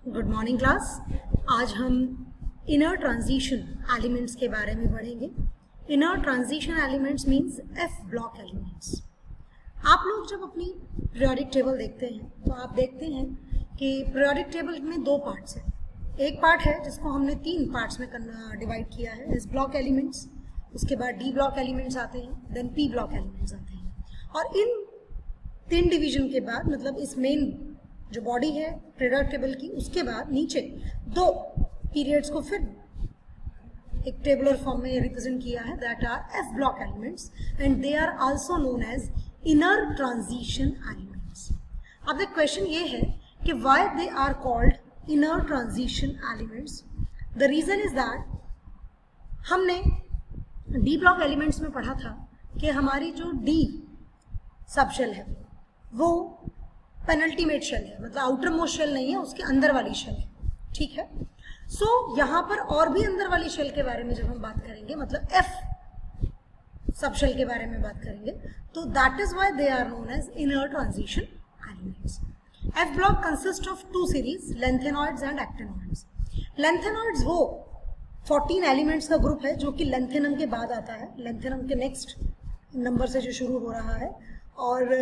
Good morning class. आज हम inner transition elements के बारे में पढ़ेंगे। Inner transition elements means F block elements. आप लोग जब अपनी पीरियोडिक टेबल देखते हैं तो आप देखते हैं कि पीरियोडिक टेबल में दो पार्ट्स हैं। एक पार्ट है जिसको हमने तीन पार्ट्स में डिवाइड किया है, एस ब्लॉक एलिमेंट्स, उसके बाद डी ब्लॉक एलिमेंट्स आते हैं, देन पी ब्लॉक एलिमेंट्स आते हैं। और इन तीन डिवीजन के बाद, मतलब इस मेन जो बॉडी है पीरियोडिक टेबल की, उसके बाद नीचे दो पीरियड्स को फिर एक टेबुलर फॉर्म में रिप्रेजेंट किया है, that are F block elements and they are also known as inner transition elements. अब द क्वेश्चन ये है कि why they are called inner transition elements. The reason is that हमने डी ब्लॉक एलिमेंट्स में पढ़ा था कि हमारी जो डी सब शेल है वो पेनल्टीमेट शेल है, मतलब आउटर मोस्ट शेल नहीं है, उसके अंदर वाली शेल है। ठीक है। सो यहाँ पर और भी अंदर वाली शेल के बारे में जब हम बात करेंगे, मतलब एफ सब शेल के बारे में बात करेंगे, तो that is why they are known as inner transition elements. F block consist of two series, lanthanoids and actinoids. Lanthanoids वो 14 एलिमेंट्स का ग्रुप है जो कि लेंथेनम के बाद आता है, लेंथेनम के नेक्स्ट नंबर से जो शुरू हो रहा है। और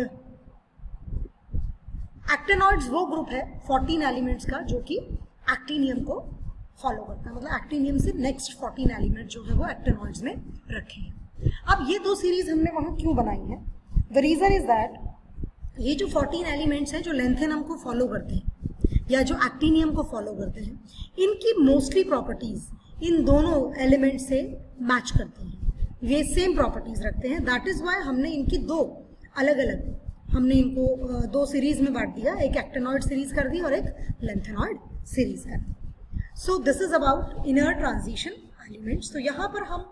एक्टिनॉइड्स वो ग्रुप है 14 एलिमेंट्स का जो कि एक्टिनियम को फॉलो करता है, मतलब एक्टिनियम से नेक्स्ट 14 एलिमेंट जो है वो एक्टिनॉइड्स में रखे हैं। अब ये दो सीरीज हमने वहां क्यों बनाई है? द रीजन इज दैट ये जो 14 एलिमेंट्स हैं जो लेंथेनम को फॉलो करते हैं या जो एक्टिनियम को फॉलो करते हैं, इनकी मोस्टली प्रॉपर्टीज इन दोनों एलिमेंट से मैच करती हैं, ये सेम प्रॉपर्टीज रखते हैं। दैट इज वाई हमने इनकी दो अलग अलग, हमने इनको दो सीरीज में बांट दिया, एक एक्टिनॉइड सीरीज कर दी और एक लेंथेनॉइड सीरीज कर दी। So this is about inner transition elements. तो यहाँ पर हम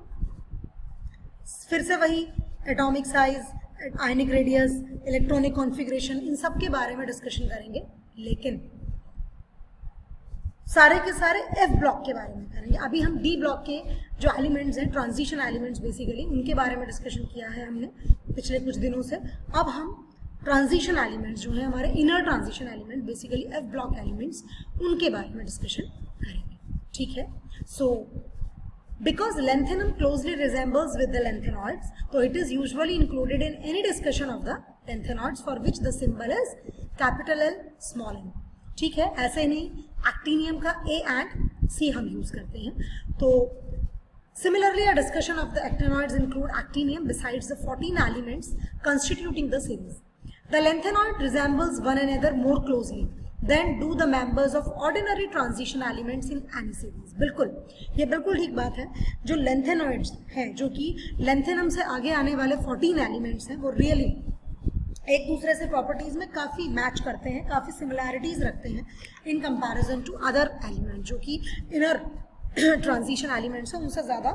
फिर से वही atomic size, ionic radius, electronic configuration, इन सब के बारे में डिस्कशन करेंगे, लेकिन सारे के सारे एफ ब्लॉक के बारे में करेंगे। अभी हम डी ब्लॉक के जो एलिमेंट्स हैं, ट्रांजिशन एलिमेंट्स बेसिकली, उनके बारे में डिस्कशन किया है हमने पिछले कुछ दिनों से। अब हम ट्रांजिशन एलिमेंट्स जो है हमारे inner transition element, basically F block elements, उनके बारे में डिस्कशन करेंगे। ठीक है। So because lanthanum closely resembles with the lanthanoids, तो it is usually included in any discussion of the lanthanoids for which the symbol is capital L small n. ठीक है। ऐसे नहीं, एक्टिनियम का ए एंड सी हम यूज करते हैं। तो similarly, a discussion of the actinoids include actinium besides the 14 elements constituting the series. The lanthanoid resembles one another more closely than do the members of ordinary transition elements in any series. बिल्कुल, ये बिल्कुल ठीक बात है। जो lanthanoids हैं, जो कि lanthanum से आगे आने वाले 14 elements हैं, वो really एक दूसरे से प्रॉपर्टीज में काफ़ी मैच करते हैं, काफ़ी सिमिलैरिटीज रखते हैं in comparison to other element जो कि इनर ट्रांजिशन एलिमेंट्स हैं, उनसे ज़्यादा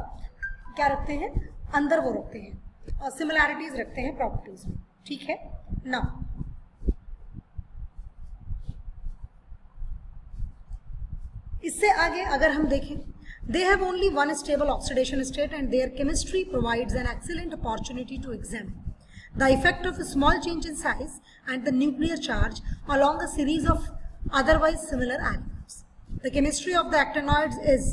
क्या रखते हैं, अंदर वो रखते हैं और सिमिलैरिटीज रखते हैं प्रॉपर्टीज में। ठीक है ना। इससे आगे अगर हम देखें, they have only one stable oxidation state and their chemistry provides an excellent opportunity to examine the effect of a small change in size and the nuclear charge along a series of otherwise similar elements. The chemistry of the actinoids is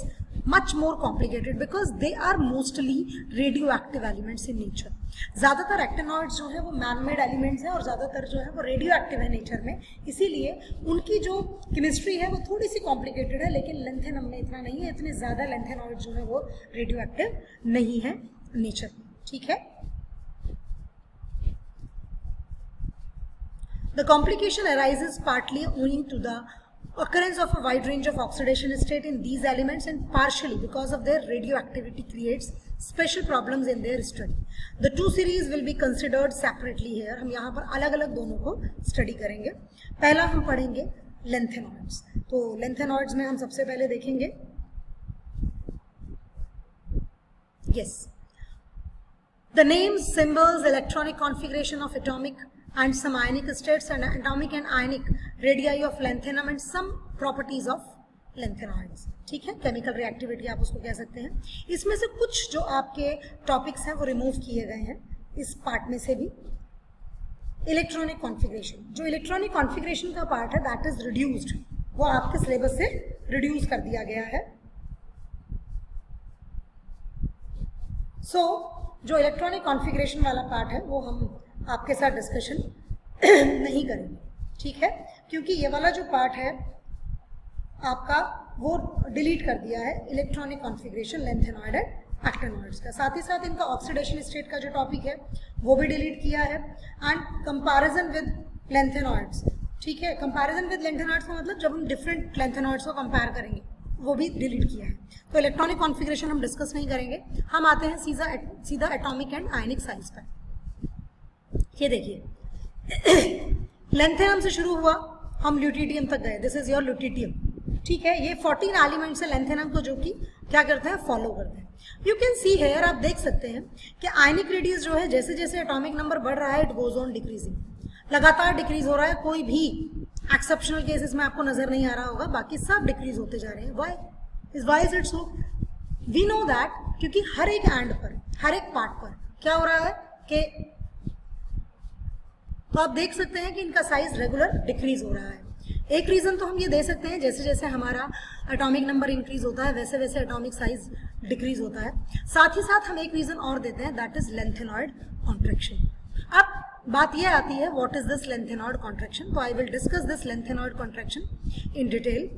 much more complicated because they are mostly radioactive elements in nature. ज़्यादातर actinoids जो है वो man-made elements हैं और ज़्यादातर जो है वो रेडियो एक्टिव है नेचर में, इसीलिए उनकी जो केमिस्ट्री है वो थोड़ी सी कॉम्प्लिकेटेड है, लेकिन लेंथेनम में इतना नहीं है, इतने ज़्यादा लेंथेनॉइड जो है वो रेडियो एक्टिव नहीं है नेचर में। ठीक है। The complication arises partly owing to the occurrence of a wide range of oxidation state in these elements and partially because of their radioactivity creates special problems in their study. The two series will be considered separately here. हम यहाँ पर अलग अलग दोनों को study करेंगे। पहला हम पढ़ेंगे लेंथेनॉइड्स। तो लेंथेनॉइड्स में हम सबसे पहले देखेंगे, yes, the names, symbols, electronic configuration of atomic and some ionic states and atomic and ionic radii of lanthanum and some properties of lanthanoids. ठीक है। केमिकल रिएक्टिविटी आप उसको कह सकते हैं। इसमें से कुछ जो आपके टॉपिक्स हैं वो रिमूव किए गए हैं इस पार्ट में से भी। इलेक्ट्रॉनिक कॉन्फ़िगरेशन, जो इलेक्ट्रॉनिक कॉन्फ़िगरेशन का पार्ट है दैट इज रिड्यूस्ड वो आपके सिलेबस से रिड्यूस कर दिया गया है। जो इलेक्ट्रॉनिक कॉन्फ़िगरेशन वाला पार्ट है वो हम आपके साथ डिस्कशन नहीं करेंगे, ठीक है, क्योंकि ये वाला जो पार्ट है आपका वो डिलीट कर दिया है electronic configuration lanthanoid and actinoids का। साथ ही साथ इनका ऑक्सीडेशन स्टेट का जो टॉपिक है वो भी डिलीट किया है, एंड कंपैरिजन विद लेंथेनॉइड्स, ठीक है, कंपैरिजन विद लेंथेनॉइड्स का मतलब जब हम डिफरेंट लेंथेनॉइड्स को कंपेयर करेंगे वो भी डिलीट किया है। तो इलेक्ट्रॉनिक कॉन्फ़िगरेशन हम डिस्कस नहीं करेंगे, हम आते हैं सीधा एटॉमिक एंड आयनिक साइज पर। ये देखिए लेंथेनम से शुरू हुआ, हम ल्यूटिटियम तक गए, दिस इज योर ल्यूटिटियम, ठीक है। ये 14 एलिमेंट्स है लेंथेनम को जो कि क्या करते हैं, फॉलो करते हैं। यू कैन सी हेयर, आप देख सकते हैं कि आयनिक रेडियस जो है जैसे जैसे एटॉमिक नंबर बढ़ रहा है इट गोज ऑन डिक्रीजिंग, लगातार डिक्रीज हो रहा है, कोई भी एक्सेप्शनल केसेस में आपको नजर नहीं आ रहा होगा, बाकी सब डिक्रीज होते जा रहे हैं। Why is it so? We know that क्योंकि हर एक एंड पर, हर एक पार्ट पर क्या हो रहा है कि, तो आप देख सकते हैं कि इनका साइज रेगुलर डिक्रीज हो रहा है। एक रीजन तो हम ये दे सकते हैं जैसे जैसे हमारा एटॉमिक नंबर इंक्रीज होता है वैसे वैसे एटॉमिक साइज डिक्रीज होता है। साथ ही साथ हम एक रीजन और देते हैं, दैट इज लेंथेनॉइड कॉन्ट्रैक्शन। अब बात ये आती है what is this lanthanoid contraction, तो I will discuss this lanthanoid contraction in detail,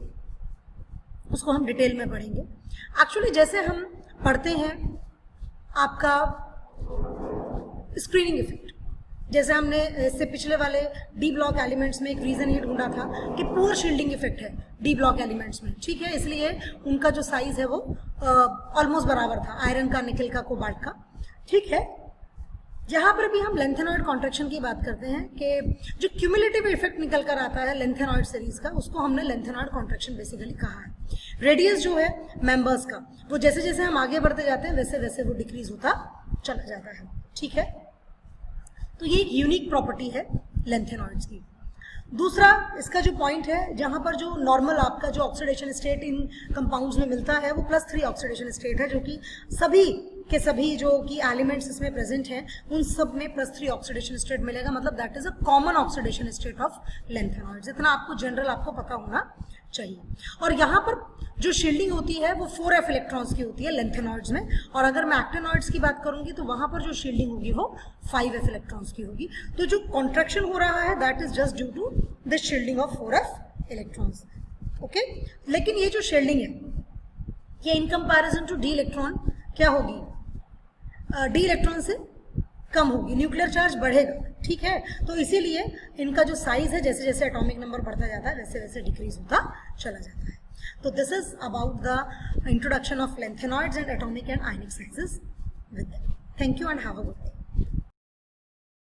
उसको हम डिटेल में पढ़ेंगे। एक्चुअली जैसे हम पढ़ते हैं आपका स्क्रीनिंग इफेक्ट, जैसे हमने इससे पिछले वाले डी ब्लॉक एलिमेंट्स में एक रीजन ये ढूंढा था कि पुअर शील्डिंग इफेक्ट है डी ब्लॉक एलिमेंट्स में, ठीक है, इसलिए उनका जो साइज है वो ऑलमोस्ट बराबर था आयरन का, निकल का, कोबाल्ट का, ठीक है। यहाँ पर भी हम लेंथेनॉइड कॉन्ट्रैक्शन की बात करते हैं कि जो क्यूमुलेटिव इफेक्ट निकल कर आता है लेंथेनॉइड सीरीज का, उसको हमने लेंथेनॉइड कॉन्ट्रैक्शन बेसिकली कहा है। रेडियस जो है मेंबर्स का, वो जैसे जैसे हम आगे बढ़ते जाते हैं वैसे वैसे वो डिक्रीज होता चला जाता है, ठीक है। तो ये एक यूनिक प्रॉपर्टी है लेंथेनॉइड्स की। दूसरा इसका जो पॉइंट है, जहाँ पर जो नॉर्मल आपका जो ऑक्सीडेशन स्टेट इन कंपाउंड्स में मिलता है वो +3 ऑक्सीडेशन स्टेट है, जो कि सभी के सभी जो कि एलिमेंट्स इसमें प्रेजेंट हैं उन सब में +3 ऑक्सीडेशन स्टेट मिलेगा, मतलब that is a common oxidation state of lanthanoids. इतना आपको जनरल आपको पता होना चाहिए। और यहाँ पर जो शील्डिंग होती है वो 4f इलेक्ट्रॉन्स की होती है लेंथेनॉइड्स में, और अगर मैं एक्टिनॉइड्स की बात करूंगी तो वहां पर जो शील्डिंग होगी वो 5f इलेक्ट्रॉन्स की होगी। तो जो कॉन्ट्रैक्शन हो रहा है that is just due to the shielding of 4f electrons, okay. लेकिन ये जो शील्डिंग है ये in comparison to D electron क्या होगी, डी इलेक्ट्रॉन से कम होगी, न्यूक्लियर चार्ज बढ़ेगा, ठीक है। तो इसीलिए इनका जो साइज है जैसे जैसे एटॉमिक नंबर बढ़ता जाता है वैसे वैसे डिक्रीज होता चला जाता है। तो this is about the introduction of lanthanoids and atomic and ionic sizes with them. Thank you and have a good day.